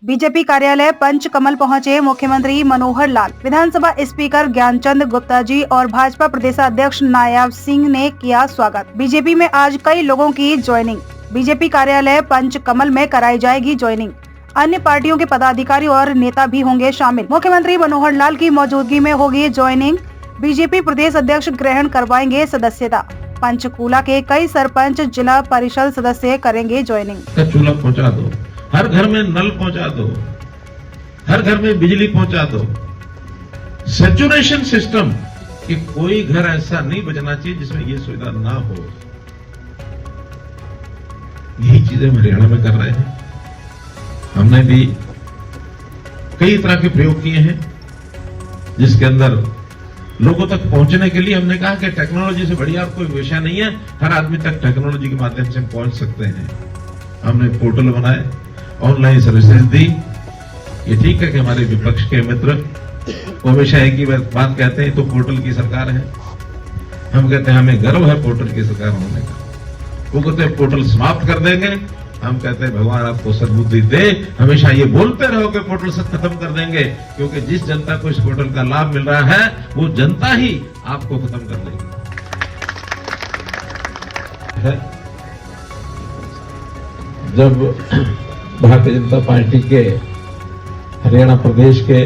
BJP कार्यालय पंचकमल पहुंचे मुख्यमंत्री मनोहर लाल। विधानसभा स्पीकर ज्ञानचंद गुप्ता जी और भाजपा प्रदेशाध्यक्ष नायब सिंह ने किया स्वागत। बीजेपी में आज कई लोगों की ज्वाइनिंग। बीजेपी कार्यालय पंचकमल में कराई जाएगी ज्वाइनिंग। अन्य पार्टियों के पदाधिकारी और नेता भी होंगे शामिल। मुख्यमंत्री मनोहर लाल की मौजूदगी में होगी ज्वाइनिंग। बीजेपी प्रदेश अध्यक्ष ग्रहण करवाएंगे सदस्यता। पंचकूला के कई सरपंच जिला परिषद सदस्य करेंगे ज्वाइनिंग। चूल्हा पहुंचा दो, हर घर में नल पहुंचा दो, हर घर में बिजली पहुंचा दो। सैचुरेशन सिस्टम कि कोई घर ऐसा नहीं बचना चाहिए जिसमें ये सुविधा ना हो। यही चीजें हम हरियाणा में कर रहे हैं। हमने भी कई तरह के प्रयोग किए हैं जिसके अंदर लोगों तक पहुंचने के लिए हमने कहा कि टेक्नोलॉजी से बढ़िया कोई विषय नहीं है, हर आदमी तक टेक्नोलॉजी के माध्यम से पहुंच सकते हैं। हमने पोर्टल बनाए, ऑनलाइन सर्विसेज दी। ये ठीक है कि हमारे विपक्ष के मित्र हमेशा एक ही बात कहते हैं, तो पोर्टल की सरकार है। हम कहते हैं हमें गर्व है पोर्टल की सरकार होने का। वो कहते हैं पोर्टल समाप्त कर देंगे, हम कहते हैं भगवान आपको सद्बुद्धि दे। हमेशा ये बोलते रहो कि पोर्टल से खत्म कर देंगे, क्योंकि जिस जनता को इस पोर्टल का लाभ मिल रहा है वो जनता ही आपको खत्म कर देगी। जब भारतीय जनता पार्टी के हरियाणा प्रदेश के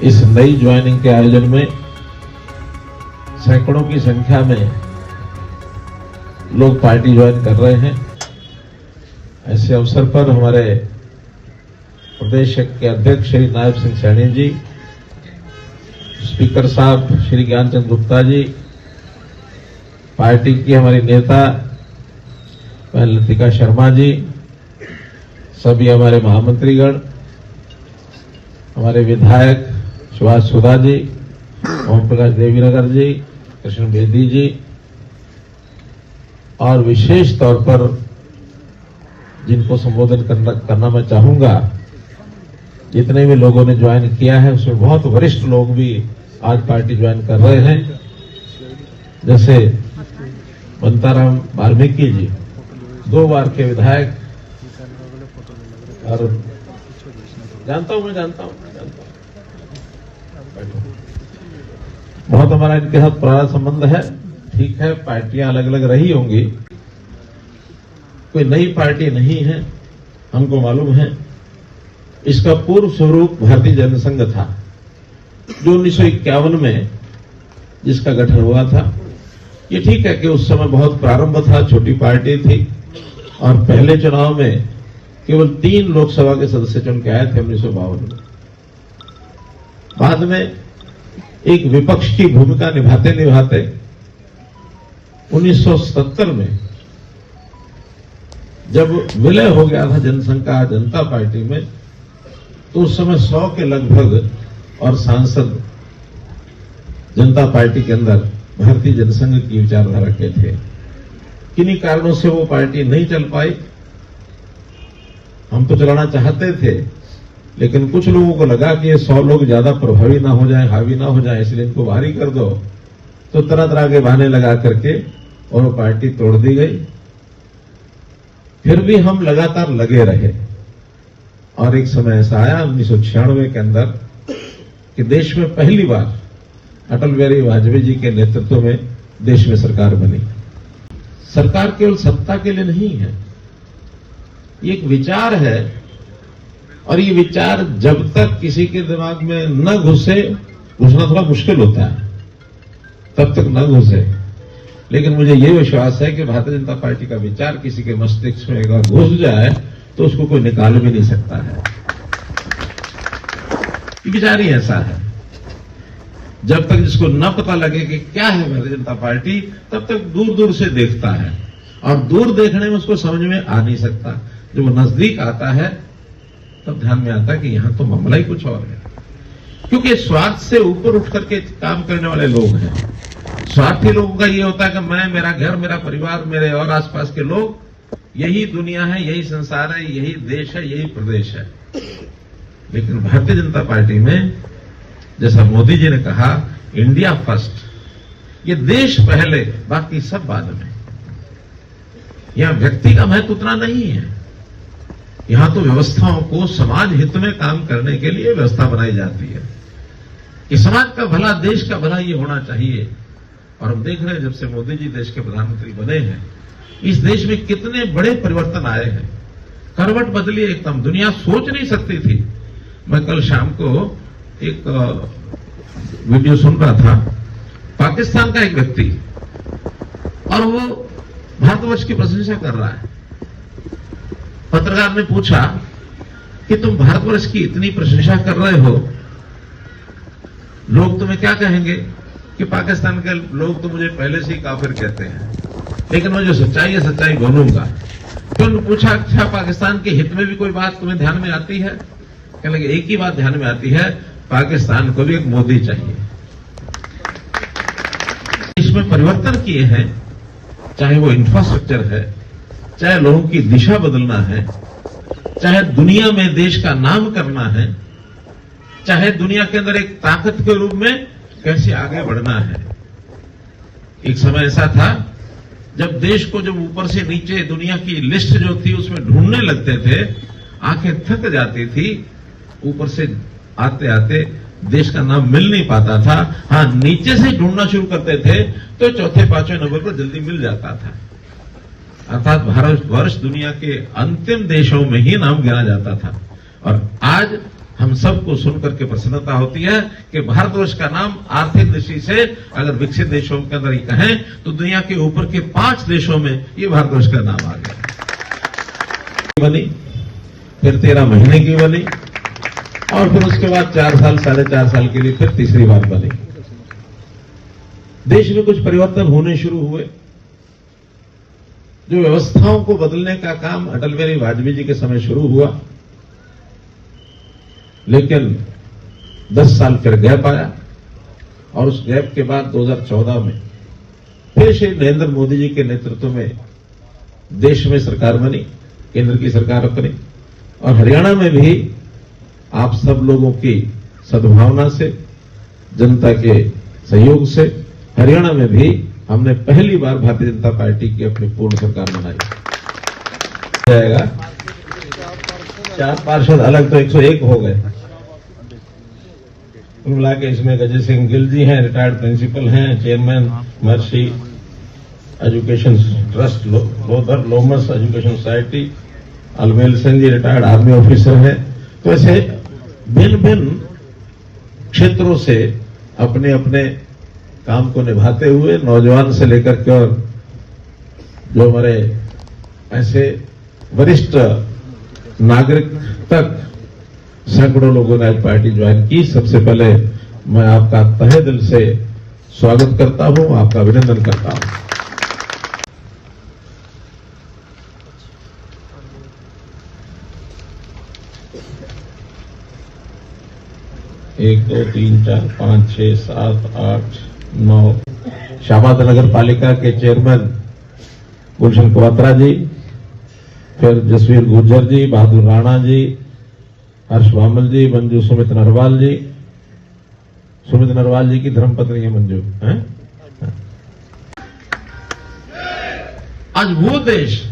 इस नई ज्वाइनिंग के आयोजन में सैकड़ों की संख्या में लोग पार्टी ज्वाइन कर रहे हैं, ऐसे अवसर पर हमारे प्रदेश के अध्यक्ष श्री नायब सिंह सैनी जी, स्पीकर साहब श्री ज्ञानचंद गुप्ता जी, पार्टी की हमारी नेता लतिका शर्मा जी, सभी हमारे महामंत्रीगण, हमारे विधायक सुभाष सुधा जी, ओम प्रकाश देवीनगर जी, कृष्ण बेदी जी, और विशेष तौर पर जिनको संबोधन करना मैं चाहूंगा, जितने भी लोगों ने ज्वाइन किया है उसमें बहुत वरिष्ठ लोग भी आज पार्टी ज्वाइन कर रहे हैं। जैसे बंताराम वाल्मीकि जी, 2 बार के विधायक, और जानता हूं बहुत हमारा इनके साथ पुराना संबंध है। ठीक है, पार्टियां अलग अलग रही होंगी, कोई नई पार्टी नहीं है, हमको मालूम है। इसका पूर्व स्वरूप भारतीय जनसंघ था, जो 1951 में जिसका गठन हुआ था। ये ठीक है कि उस समय बहुत प्रारंभ था, छोटी पार्टी थी, और पहले चुनाव में केवल 3 लोकसभा के सदस्य चुन के आए थे 1952 में। बाद में एक विपक्ष की भूमिका निभाते निभाते 1970 में जब विलय हो गया था जनसंघ का जनता पार्टी में, तो उस समय 100 के लगभग और सांसद जनता पार्टी के अंदर भारतीय जनसंघ की विचारधारा के थे। किन्हीं कारणों से वो पार्टी नहीं चल पाई। हम तो चलाना चाहते थे, लेकिन कुछ लोगों को लगा कि ये 100 लोग ज्यादा प्रभावी ना हो जाए, हावी ना हो जाए, इसलिए इनको बाहरी कर दो। तो तरह तरह के बहाने लगा करके और वो पार्टी तोड़ दी गई। फिर भी हम लगातार लगे रहे, और एक समय ऐसा आया 1996 के अंदर कि देश में पहली बार अटल बिहारी वाजपेयी जी के नेतृत्व में देश में सरकार बनी। सरकार केवल सत्ता के लिए नहीं है, ये एक विचार है, और ये विचार जब तक किसी के दिमाग में न घुसे, घुसना थोड़ा मुश्किल होता है, तब तक न घुसे। लेकिन मुझे ये विश्वास है कि भारतीय जनता पार्टी का विचार किसी के मस्तिष्क में अगर घुस जाए तो उसको कोई निकाल भी नहीं सकता है। विचार ही ऐसा है। जब तक जिसको न पता लगे कि क्या है भारतीय जनता पार्टी, तब तक दूर दूर से देखता है, और दूर देखने में उसको समझ में आ नहीं सकता। जब वो नजदीक आता है तब ध्यान में आता है कि यहां तो मामला ही कुछ और है, क्योंकि स्वार्थ से ऊपर उठ करके काम करने वाले लोग हैं। स्वार्थी लोगों का ये होता है कि मैं, मेरा घर, मेरा परिवार, मेरे और आसपास के लोग, यही दुनिया है, यही संसार है, यही देश है, यही प्रदेश है। लेकिन भारतीय जनता पार्टी में, जैसा मोदी जी ने कहा, इंडिया फर्स्ट, ये देश पहले, बाकी सब बाद में। यहां व्यक्ति का महत्व उतना नहीं है। यहां तो व्यवस्थाओं को समाज हित में काम करने के लिए व्यवस्था बनाई जाती है कि समाज का भला, देश का भला ये होना चाहिए। और हम देख रहे हैं जब से मोदी जी देश के प्रधानमंत्री बने हैं, इस देश में कितने बड़े परिवर्तन आए हैं, करवट बदली एकदम, दुनिया सोच नहीं सकती थी। मैं कल शाम को एक वीडियो सुन रहा था, पाकिस्तान का एक व्यक्ति, और वो भारतवर्ष की प्रशंसा कर रहा है। पत्रकार ने पूछा कि तुम भारतवर्ष की इतनी प्रशंसा कर रहे हो, लोग तुम्हें क्या कहेंगे? कि पाकिस्तान के लोग तो मुझे पहले से ही काफिर कहते हैं, लेकिन मैं जो सच्चाई है सच्चाई बोलूंगा। तो उन्होंने पूछा, अच्छा पाकिस्तान के हित में भी कोई बात तुम्हें ध्यान में आती है? कहने लगे एक ही बात ध्यान में आती है, पाकिस्तान को भी एक मोदी चाहिए। इसमें परिवर्तन किए हैं, चाहे वो इंफ्रास्ट्रक्चर है, चाहे लोगों की दिशा बदलना है, चाहे दुनिया में देश का नाम करना है, चाहे दुनिया के अंदर एक ताकत के रूप में कैसे आगे बढ़ना है। एक समय ऐसा था जब देश को जब ऊपर से नीचे दुनिया की लिस्ट जो थी उसमें ढूंढने लगते थे, आंखें थक जाती थी, ऊपर से आते आते देश का नाम मिल नहीं पाता था। हाँ, नीचे से ढूंढना शुरू करते थे तो चौथे पांचवें नंबर पर जल्दी मिल जाता था। अर्थात भारतवर्ष दुनिया के अंतिम देशों में ही नाम गिना जाता था। और आज हम सबको सुनकर के प्रसन्नता होती है कि भारतवर्ष का नाम आर्थिक दृष्टि से अगर विकसित देशों के अंदर ही कहें तो दुनिया के ऊपर के 5 देशों में ये भारतवर्ष का नाम आ गया। बनी, फिर 13 महीने की बनी, और फिर उसके बाद 4 साल 4.5 साल के लिए फिर तीसरी बार बनी। देश में कुछ परिवर्तन होने शुरू हुए। जो व्यवस्थाओं को बदलने का काम अटल बिहारी वाजपेयी जी के समय शुरू हुआ, लेकिन 10 साल फिर गैप आया, और उस गैप के बाद 2014 में फिर श्री नरेंद्र मोदी जी के नेतृत्व में देश में सरकार बनी, केंद्र की सरकार बनी, और हरियाणा में भी आप सब लोगों की सद्भावना से, जनता के सहयोग से हरियाणा में भी हमने पहली बार भारतीय जनता पार्टी की अपनी पूर्ण सरकार बनाई जाएगा। 4 पार्षद अलग तो 101 हो गए, मिला के इसमें अजय सिंह गिल जी हैं, रिटायर्ड प्रिंसिपल हैं, chairman Maharishi education trust Lodhar Lomas education society, Almel Singh ji retired army officer हैं। तो ऐसे भिन्न भिन्न क्षेत्रों से अपने अपने काम को निभाते हुए, नौजवान से लेकर के और जो हमारे ऐसे वरिष्ठ नागरिक तक सैकड़ों लोगों ने आज पार्टी ज्वाइन की। सबसे पहले मैं आपका तहे दिल से स्वागत करता हूं, आपका अभिनंदन करता हूं। 1 2 3 4 5 6 7 8 9 शाहबाद नगर पालिका के चेयरमैन गुलशन क्वात्रा जी, फिर जसवीर गुर्जर जी, बहादुर राणा जी, हर्ष वामल जी, मंजू सुमित नरवाल जी। सुमित नरवाल जी की धर्मपत्नी है मंजू, हैं? आज वो देश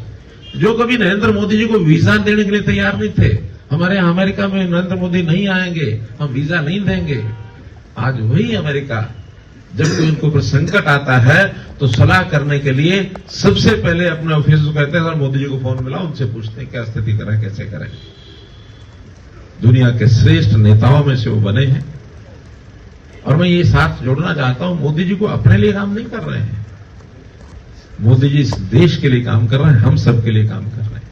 जो कभी नरेंद्र मोदी जी को वीजा देने के लिए तैयार नहीं थे, हमारे यहां अमेरिका में नरेंद्र मोदी नहीं आएंगे, हम वीजा नहीं देंगे, आज वही अमेरिका जब कोई उनको कोई संकट आता है तो सलाह करने के लिए सबसे पहले अपने ऑफिस को कहते हैं सर मोदी जी को फोन मिला, उनसे पूछते हैं क्या स्थिति करें, कैसे करें। दुनिया के श्रेष्ठ नेताओं में से वो बने हैं। और मैं ये साथ जोड़ना चाहता हूं, मोदी जी को अपने लिए काम नहीं कर रहे हैं, मोदी जी इस देश के लिए काम कर रहे हैं, हम सब के लिए काम कर रहे हैं।